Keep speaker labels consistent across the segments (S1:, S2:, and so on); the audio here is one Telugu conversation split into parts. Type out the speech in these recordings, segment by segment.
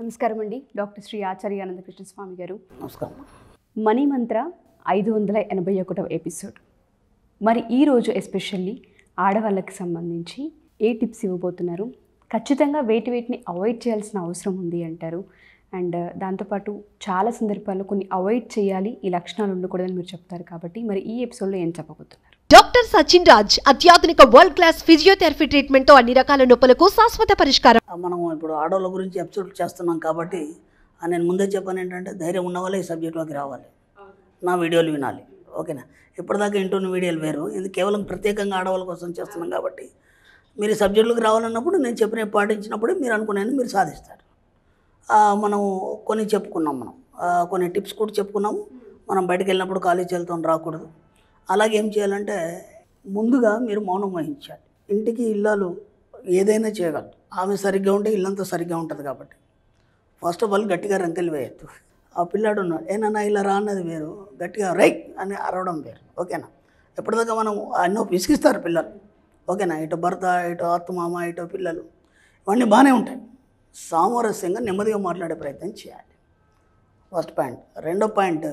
S1: నమస్కారం అండి. డాక్టర్ శ్రీ ఆచార్య అనంతకృష్ణ స్వామి గారు.
S2: నమస్కారం.
S1: మనీ మంత్ర 581వ ఎపిసోడ్. మరి ఈరోజు ఎస్పెషల్లీ ఆడవాళ్ళకి సంబంధించి ఏ టిప్స్ ఇవ్వబోతున్నారు? ఖచ్చితంగా వేటిని అవాయిడ్ చేయాల్సిన అవసరం ఉంది అంటారు. అండ్ దాంతోపాటు చాలా సందర్భాల్లో కొన్ని అవాయిడ్ చేయాలి, ఈ లక్షణాలు ఉండకూడదని మీరు చెప్తారు. కాబట్టి మరి ఈ ఎపిసోడ్లో ఏం చెప్పబోతున్నారు?
S3: డాక్టర్ సచిన్ రాజ్ అత్యాధునిక వరల్డ్ క్లాస్ ఫిజియోథెరపీ ట్రీట్మెంట్ తో అన్ని రకాల నొప్పులకు శాశ్వత పరిష్కారం.
S2: మనం ఇప్పుడు ఆడవాళ్ళ గురించి ఎపిసోడ్ చేస్తున్నాం కాబట్టి నేను ముందే చెప్పాను ఏంటంటే ధైర్యం ఉన్న వాళ్ళే ఈ సబ్జెక్ట్లోకి రావాలి, నా వీడియోలు వినాలి. ఓకేనా? ఇప్పటిదాకా ఇంటున్న వీడియోలు వేరు, ఇది కేవలం ప్రత్యేకంగా ఆడవాళ్ళ కోసం చేస్తున్నాం కాబట్టి మీరు ఈ సబ్జెక్టులకు రావాలన్నప్పుడు నేను చెప్పిన పాటించినప్పుడే మీరు అనుకునేది మీరు సాధిస్తారు. మనం కొన్ని చెప్పుకున్నాం, మనం కొన్ని టిప్స్ కూడా చెప్పుకున్నాము. మనం బయటకు వెళ్ళినప్పుడు ఖాళీ చేతులతో రాకూడదు. అలాగే ఏం చేయాలంటే ముందుగా మీరు మౌనం వహించాలి. ఇంటికి ఇల్లాలు ఏదైనా చేయగలరు, ఆమె సరిగ్గా ఉంటే ఇల్లంతా సరిగ్గా ఉంటుంది. కాబట్టి ఫస్ట్ ఆఫ్ ఆల్ గట్టిగా రంకెలు వేయద్దు. ఆ పిల్లాడు ఉన్నాడు, ఏనన్నా ఇలా రా అన్నది వేరు, గట్టిగా రైట్ అని అరవడం వేరు. ఓకేనా? ఎప్పటిదాకా మనం ఎన్నో విసిగిస్తారు పిల్లలు. ఓకేనా? ఇటు భర్త, ఇటు అత్తమామ, ఇటు పిల్లలు, ఇవన్నీ బాగానే ఉంటాయి. సామరస్యంగా నెమ్మదిగా మాట్లాడే ప్రయత్నం చేయాలి. First point. రెండో పాయింట్,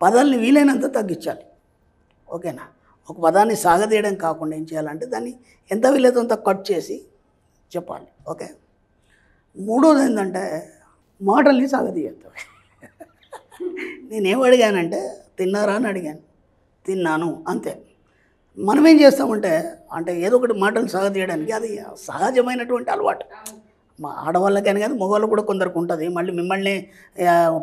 S2: పదాలని వీలైనంత తగ్గించాలి. ఓకేనా? ఒక పదాన్ని సాగదీయడం కాకుండా ఏం చేయాలంటే దాన్ని ఎంత వీలైతే అంత కట్ చేసి చెప్పాలి. ఓకే. మూడోది ఏంటంటే మాటల్ని సాగదీయద్దు. నేనేం అడిగానంటే తిన్నారా అని అడిగాను, తిన్నాను, అంతే. మనం ఏం చేస్తామంటే ఏదో ఒకటి మాటలు సాగదీయడానికి అది సహజమైనటువంటి అలవాటు. మా ఆడవాళ్ళకైనా కానీ మగవాళ్ళు కూడా కొందరికి ఉంటుంది. మళ్ళీ మిమ్మల్ని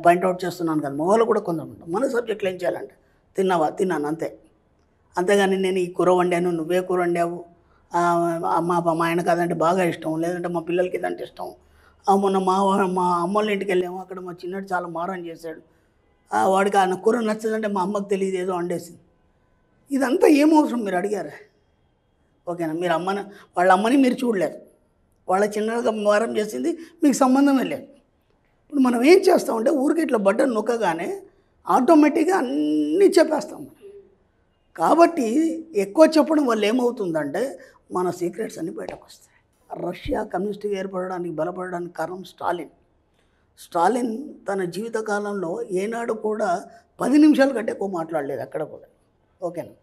S2: పాయింట్అవుట్ చేస్తున్నాను కదా, మగవాళ్ళు కూడా కొందరు ఉంటుంది. మన సబ్జెక్టులు ఏం చేయాలంటే తిన్నావా, తిన్నాను, అంతే. అంతేగాని నేను ఈ కూర వండాను, నువ్వే కూర వండావు, మా ఆయన కాదంటే బాగా ఇష్టం, లేదంటే మా పిల్లలకి ఇదంటే ఇష్టం, మొన్న మా అమ్మోళ్ళ ఇంటికి వెళ్ళాము, అక్కడ మా చిన్నడు చాలా మారం చేశాడు, వాడికి ఆయన కూర నచ్చదంటే మా అమ్మకి తెలియదు, ఏదో వండేసింది. ఇదంతా ఏమవసరం మీరు అడిగారు? ఓకేనా? మీరు వాళ్ళ అమ్మని మీరు చూడలేరు, వాళ్ళ చిన్నగా మారం చేసింది మీకు సంబంధమే లేదు. ఇప్పుడు మనం ఏం చేస్తామంటే ఊరికి ఇట్లా బటన్ నొక్కగానే ఆటోమేటిక్గా అన్నీ చెప్పేస్తాం. కాబట్టి ఎక్కువ చెప్పడం వల్ల ఏమవుతుందంటే మన సీక్రెట్స్ అన్నీ బయటకు వస్తాయి. రష్యా కమ్యూనిస్ట్గా ఏర్పడడానికి బలపడడానికి కారణం స్టాలిన్ తన జీవితకాలంలో ఏనాడు కూడా 10 నిమిషాల కంటే ఎక్కువ మాట్లాడలేదు అక్కడ కూడా. ఓకేనా?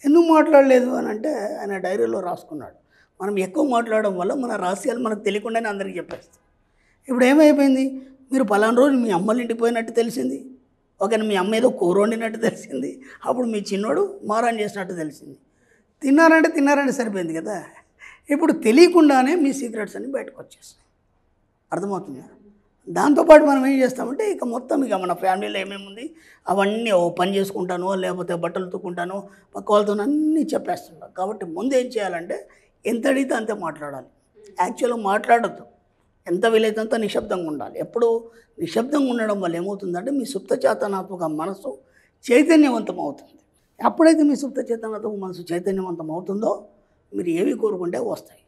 S2: ఎందుకు మాట్లాడలేదు అని అంటే ఆయన డైరీలో రాసుకున్నాడు. మనం ఎక్కువ మాట్లాడడం వల్ల మన రహస్యాలు మనకు తెలియకుండానే అందరికీ చెప్పేస్తాం. ఇప్పుడు ఏమైపోయింది, మీరు పలానా రోజు మీ అమ్మల ఇంటికి పోయినట్టు తెలిసింది. ఓకేనా? మీ అమ్మ ఏదో కూర వండినట్టు తెలిసింది. అప్పుడు మీ చిన్నోడు మారాన్ చేసినట్టు తెలిసింది. తిన్నారంటే సరిపోయింది కదా. ఇప్పుడు తెలియకుండానే మీ సీక్రెట్స్ అన్నీ బయటకు వచ్చేస్తాయి. అర్థమవుతుందా? దాంతోపాటు మనం ఏం చేస్తామంటే ఇక మొత్తం మన ఫ్యామిలీలో ఏమేముంది అవన్నీ ఓ పని చేసుకుంటానో లేకపోతే బట్టలు తుక్కుంటానో పక్క వాళ్ళతో అన్నీ చెప్పేస్తుంటాం. కాబట్టి ముందు ఏం చేయాలంటే ఎంత అడిగితే అంతే మాట్లాడాలి. యాక్చువల్గా మాట్లాడద్దు, ఎంత వీలైతే అంత నిశ్శబ్దంగా ఉండాలి. ఎప్పుడు నిశ్శబ్దంగా ఉండడం వల్ల ఏమవుతుందంటే మీ సుప్త చేతనాత్మక మనసు చైతన్యవంతం అవుతుంది. ఎప్పుడైతే మీ సుప్త చేతనాత్మక మనసు చైతన్యవంతం అవుతుందో మీరు ఏవి కోరుకుంటే వస్తాయి.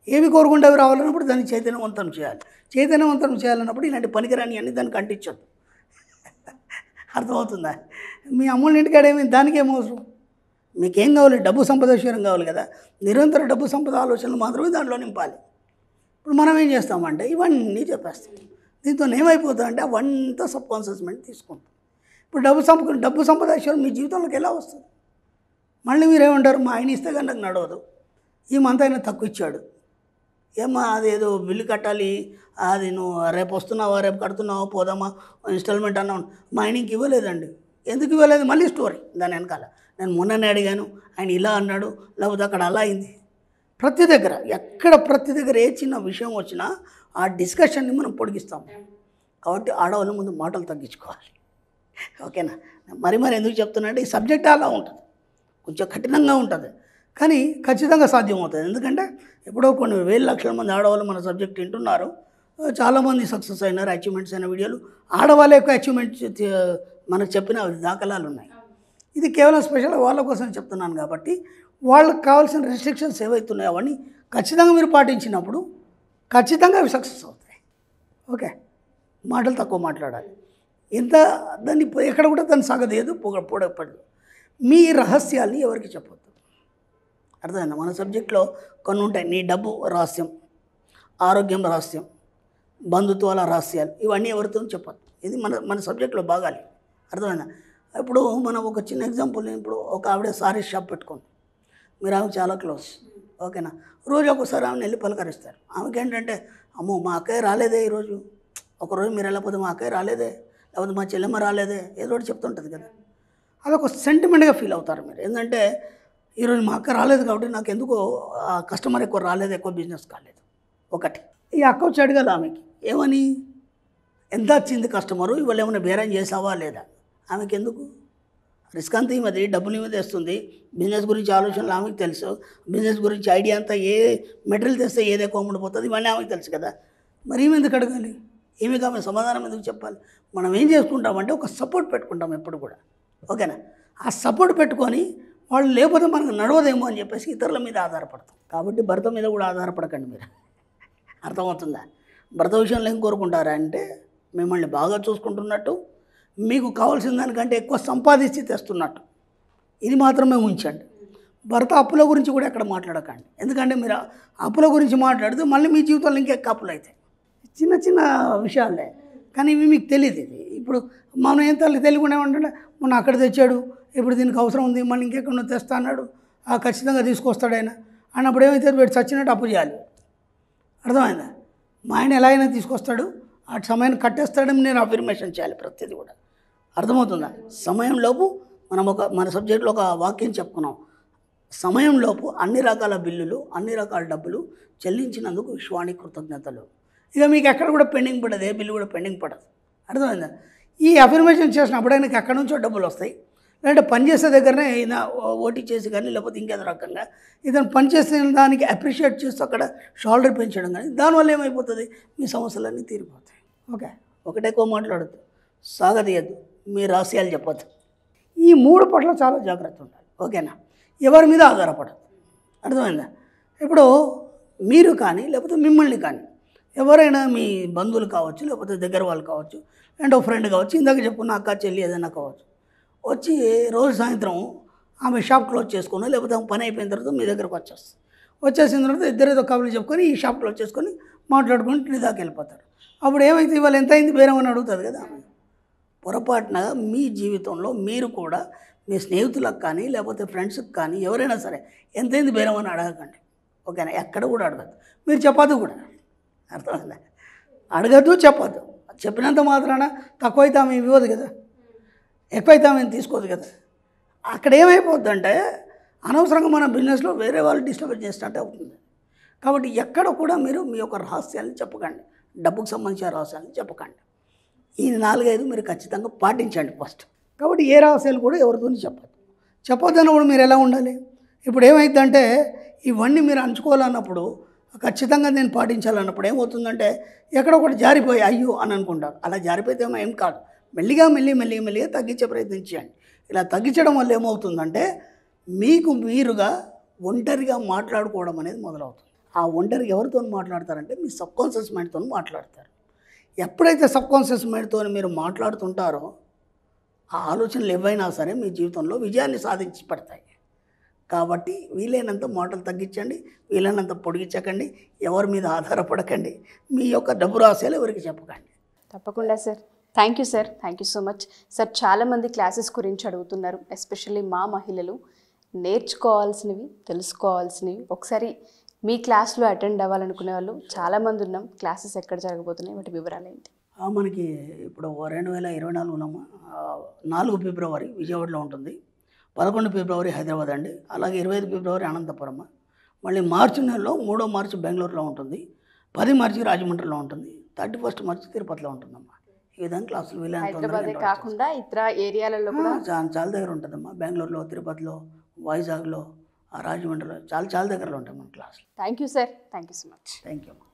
S2: ఏవి కోరుకుంటే అవి రావాలన్నప్పుడు దాన్ని చైతన్యవంతం చేయాలి. చైతన్యవంతం చేయాలన్నప్పుడు ఇలాంటి పనికిరాని అన్నీ దానికి అంటించద్దు. అర్థమవుతుందా? మీ అమ్మోళ్ళ ఇంటికాడేమి దానికి ఏమవసరం? మీకేం కావాలి? డబ్బు సంపద విషయం కావాలి కదా. నిరంతర డబ్బు సంపద ఆలోచనలు మాత్రమే దాంట్లో నింపాలి. ఇప్పుడు మనం ఏం చేస్తామంటే ఇవన్నీ చెప్పేస్తాం. దీంతో ఏమైపోతుంది అంటే అవంతా సబ్ కాన్షియస్ మైండ్ తీసుకుంటాం. ఇప్పుడు డబ్బు సంపద విషయం మీ జీవితంలోకి ఎలా వస్తుంది? మళ్ళీ మీరేమంటారు, మా ఆయన ఇస్తే కానీ నాకు నడవదు, ఈ మంత్ అయినా తక్కువ ఇచ్చాడు, ఏమా అదేదో బిల్లు కట్టాలి, అది నువ్వు రేపు వస్తున్నావా, రేపు కడుతున్నావా, పోదామా, ఇన్స్టాల్మెంట్ అన్నావు, మా ఆయనకి ఇవ్వలేదండి. ఎందుకు ఇవ్వలేదు? మళ్ళీ స్టోరీ దాని వెనకాల. నేను మొన్ననే అడిగాను, ఆయన ఇలా అన్నాడు, లేకపోతే అక్కడ అలా అయింది. ప్రతి దగ్గర ఏ చిన్న విషయం వచ్చినా ఆ డిస్కషన్ని మనం పొడిగిస్తాము. కాబట్టి ఆడవాళ్ళ ముందు మాటలు తగ్గించుకోవాలి. ఓకేనా? మరి ఎందుకు చెప్తున్నా అంటే ఈ సబ్జెక్ట్ అలా ఉంటుంది, కొంచెం కఠినంగా ఉంటుంది, కానీ ఖచ్చితంగా సాధ్యమవుతుంది. ఎందుకంటే ఎప్పుడో కొన్ని వేల లక్షల మంది ఆడవాళ్ళు మన సబ్జెక్ట్ వింటున్నారు. చాలామంది సక్సెస్ అయినారు, అచీవ్మెంట్స్ అయిన వీడియోలు ఆడవాళ్ళ యొక్క అచీవ్మెంట్స్ మనకు చెప్పిన దాఖలాలు ఉన్నాయి. ఇది కేవలం స్పెషల్ వాళ్ళ కోసం చెప్తున్నాను. కాబట్టి వాళ్ళకి కావాల్సిన రెస్ట్రిక్షన్స్ ఏవైతున్నాయో అవన్నీ ఖచ్చితంగా మీరు పాటించినప్పుడు ఖచ్చితంగా అవి సక్సెస్ అవుతాయి. ఓకే? మాటలు తక్కువ మాట్లాడాలి. దాన్ని ఎక్కడ కూడా దాన్ని సాగదీయదు, పొడపడదు. మీ రహస్యాల్ని ఎవరికి చెప్పొద్దు. అర్థమైందా? మన సబ్జెక్ట్లో కొన్ని ఉంటాయి. నీ డబ్బు రహస్యం, ఆరోగ్యం రహస్యం, బంధుత్వాల రహస్యాలు, ఇవన్నీ ఎవరితో చెప్పదు. ఇది మన సబ్జెక్ట్లో భాగాలి. అర్థమైందా? ఇప్పుడు మనం ఒక చిన్న ఎగ్జాంపుల్, ఇప్పుడు ఒక ఆవిడ సారీ షాప్ పెట్టుకుంది, మీరు ఆమె చాలా క్లోజ్, ఓకేనా? రోజు ఒకసారి ఆమెను వెళ్ళి పలకరిస్తారు. ఆమెకి ఏంటంటే, అమ్మో మా అక్కయ్య రాలేదే ఈరోజు, ఒకరోజు మీరు వెళ్ళకపోతే మా అక్కయ్య రాలేదే, లేకపోతే మా చెల్లెమ్మ రాలేదే, ఏదో ఒకటి చెప్తుంటుంది కదా. అదొక సెంటిమెంట్గా ఫీల్ అవుతారు మీరు. ఏంటంటే ఈరోజు మా అక్క రాలేదు కాబట్టి నాకు ఎందుకో కస్టమర్ ఎక్కువ రాలేదు, ఎక్కువ బిజినెస్ కాలేదు. ఒకటి ఈ అక్క వచ్చి అడగాలి ఆమెకి, ఏమని, ఎంత వచ్చింది కస్టమరు, ఇవాళ ఏమైనా బేరం చేసావా లేదా. ఆమెకి ఎందుకు, రిస్క్ అంతా ఈమెది, డబ్బులు ఈమె తెస్తుంది, బిజినెస్ గురించి ఆలోచనలు ఆమెకు తెలుసు, బిజినెస్ గురించి ఐడియా అంతా, ఏ మెటీరియల్ తెస్తే ఏది ఎక్కువ అమ్ముడిపోతుంది ఇవన్నీ ఆమెకు తెలుసు కదా. మరి ఈమె ఎందుకు అడగాలి, ఈమెకి ఆమె సమాధానం ఎందుకు చెప్పాలి. మనం ఏం చేసుకుంటామంటే ఒక సపోర్ట్ పెట్టుకుంటాం ఎప్పుడు కూడా, ఓకేనా? ఆ సపోర్ట్ పెట్టుకొని వాళ్ళు లేకపోతే మనకు నడవదేమో అని చెప్పేసి ఇతరుల మీద ఆధారపడతాం. కాబట్టి భర్త మీద కూడా ఆధారపడకండి మీరు. అర్థమవుతుందా? భర్త విషయంలో ఏం కోరుకుంటారా అంటే మిమ్మల్ని బాగా చూసుకుంటున్నట్టు, మీకు కావాల్సిన దానికంటే ఎక్కువ సంపాదించి తెస్తున్నట్టు, ఇది మాత్రమే ఉంచండి. భర్త అప్పుల గురించి కూడా ఎక్కడ మాట్లాడకండి. ఎందుకంటే మీరు అప్పుల గురించి మాట్లాడితే మళ్ళీ మీ జీవితంలో ఇంకెక్క అప్పులు అవుతాయి. చిన్న చిన్న విషయాలే, కానీ ఇవి మీకు తెలియదు. ఇది ఇప్పుడు మనం ఏం తెలియకుండా ఏమంటే మొన్న అక్కడ తెచ్చాడు, ఇప్పుడు దీనికి అవసరం ఉంది, మళ్ళీ ఇంకెక్కడ తెస్తా అన్నాడు, ఖచ్చితంగా తీసుకొస్తాడు ఆయన అన్నప్పుడు ఏమైతే వీడు చచ్చినట్టు అప్పు చేయాలి. అర్థమైందా? మా ఆయన ఎలా అయినా తీసుకొస్తాడు, ఆ సమయాన్ని కట్టేస్తాడని నేను అఫర్మేషన్ చేయాలి ప్రతిదీ కూడా. అర్థమవుతుందా? సమయంలోపు మన సబ్జెక్ట్లో ఒక వాక్యం చెప్పుకున్నాం, సమయంలోపు అన్ని రకాల బిల్లులు, అన్ని రకాల డబ్బులు చెల్లించినందుకు విశ్వానికి కృతజ్ఞతలు. ఇక మీకు ఎక్కడ కూడా పెండింగ్ పడదు, ఏ బిల్లు కూడా పెండింగ్ పడదు. అర్థమైందా? ఈ అఫర్మేషన్ చేసినప్పుడు ఆయనకి ఎక్కడి నుంచో డబ్బులు వస్తాయి, లేదంటే పనిచేసే దగ్గరనే ఈయన ఓటీ చేసి కానీ లేకపోతే ఇంకేదో రకంగా ఇతను పనిచేసే దానికి అప్రిషియేట్ చేస్తూ అక్కడ షోల్డర్ పెంచడం కానీ, దానివల్ల ఏమైపోతుంది, మీ సమస్యలన్నీ తీరిపోతాయి. ఓకే, ఒకటే ఎక్కువ మాట్లాడద్దు, సాగదీయద్దు, మీ రహస్యాలు చెప్పొద్దు. ఈ 3 పట్ల చాలా జాగ్రత్త ఉండాలి, ఓకేనా? ఎవరి మీద ఆధారపడదు. అర్థమైందా? ఇప్పుడు మీరు కానీ లేకపోతే మిమ్మల్ని కానీ ఎవరైనా మీ బంధువులు కావచ్చు, లేకపోతే దగ్గర వాళ్ళు కావచ్చు, అండ్ ఒక ఫ్రెండ్ కావచ్చు, ఇందాక చెప్పుకున్న అక్క చెల్లి ఏదైనా కావచ్చు, వచ్చి రోజు సాయంత్రం ఆమె షాప్ క్లోజ్ చేసుకుని లేకపోతే ఆమె పని అయిపోయిన తర్వాత మీ దగ్గరకు వచ్చేసిన తర్వాత ఇద్దరేదో కబుర్లు చెప్పుకొని ఈ షాప్ క్లోజ్ చేసుకొని మాట్లాడుకొని టీ దాకా వెళ్ళిపోతారు. అప్పుడు ఏమైతే ఇవాళ ఎంత అయింది బేరం అని అడుగుతుంది కదా ఆమె. పొరపాటున మీ జీవితంలో మీరు కూడా మీ స్నేహితులకు కానీ లేకపోతే ఫ్రెండ్స్కి కానీ ఎవరైనా సరే ఎంతైంది బేరం అని అడగకండి, ఓకేనా? ఎక్కడ కూడా అడగద్దు, మీరు చెప్పద్దు కూడా. అర్థమైందా? అడగద్దు, చెప్పద్దు. చెప్పినంత మాత్రాన తక్కువైతే ఆమె ఇవ్వదు కదా, ఎక్కువైతే ఆమె తీసుకోదు కదా. అక్కడ ఏమైపోద్దంటే అనవసరంగా మన బిజినెస్లో వేరే వాళ్ళు డిస్టర్బ్ చేసినట్టు అవుతుంది. కాబట్టి ఎక్కడ కూడా మీరు మీ యొక్క రహస్యాలను చెప్పకండి, డబ్బుకు సంబంధించిన రహస్యాలను చెప్పకండి. ఈ 4-5 మీరు ఖచ్చితంగా పాటించండి ఫస్ట్. కాబట్టి ఏ రహస్యాలు కూడా ఎవరితో చెప్పొద్దు అన్నప్పుడు మీరు ఎలా ఉండాలి? ఇప్పుడు ఏమైందంటే ఇవన్నీ మీరు అంచుకోవాలన్నప్పుడు ఖచ్చితంగా నేను పాటించాలన్నప్పుడు ఏమవుతుందంటే ఎక్కడ ఒకటి జారిపోయి అయ్యో అని అనుకుంటారు. అలా జారిపోతే ఏం కాదు, మెల్లిగా తగ్గించే ప్రయత్నం చేయండి. ఇలా తగ్గించడం వల్ల ఏమవుతుందంటే మీకు మీరుగా ఒంటరిగా మాట్లాడుకోవడం అనేది మొదలవుతుంది. ఆ ఒంటరిగా ఎవరితో మాట్లాడతారంటే మీ సబ్కాన్షియస్ మైండ్తో మాట్లాడతారు. ఎప్పుడైతే సబ్కాన్షియస్ మైండ్తో మీరు మాట్లాడుతుంటారో ఆ ఆలోచనలు ఏవైనా సరే మీ జీవితంలో విజయాన్ని సాధించి పడతాయి. కాబట్టి వీలైనంత మాటలు తగ్గించండి, వీలైనంత పొడిగించకండి, ఎవరి మీద ఆధారపడకండి, మీ యొక్క డబ్బు రహస్యాలు ఎవరికి చెప్పకండి.
S1: తప్పకుండా sir. Thank you sir, thank you so much sir. చాలామంది క్లాసెస్ గురించి అడుగుతున్నారు, ఎస్పెషల్లీ మా మహిళలు నేర్చుకోవాల్సినవి, తెలుసుకోవాల్సినవి. ఒకసారి మీ క్లాస్లో అటెండ్ అవ్వాలనుకునే వాళ్ళు చాలామంది ఉన్నాం. క్లాసెస్ ఎక్కడ జరగబోతున్నాయి, వాటి వివరాలు ఏంటి?
S2: మనకి ఇప్పుడు 2024 4 ఫిబ్రవరి విజయవాడలో ఉంటుంది, 11 ఫిబ్రవరి హైదరాబాద్ అండి, అలాగే 25 ఫిబ్రవరి అనంతపురం, మళ్ళీ మార్చి నెలలో 3వ మార్చి బెంగళూరులో ఉంటుంది, 10 మార్చి రాజమండ్రిలో ఉంటుంది, 31 మార్చి తిరుపతిలో ఉంటుందమ్మా. ఈ విధంగా క్లాసులు
S1: హైదరాబాదే కాకుండా ఇతర ఏరియాలలో కూడా
S2: చాలా దగ్గర ఉంటుందమ్మా. బెంగళూరులో, తిరుపతిలో, వైజాగ్లో, రాజమండ్రిలో చాలా దగ్గరలో ఉంటాయి మన క్లాసులు.
S1: Thank you sir, thank you so much.
S2: Thank you అమ్మా.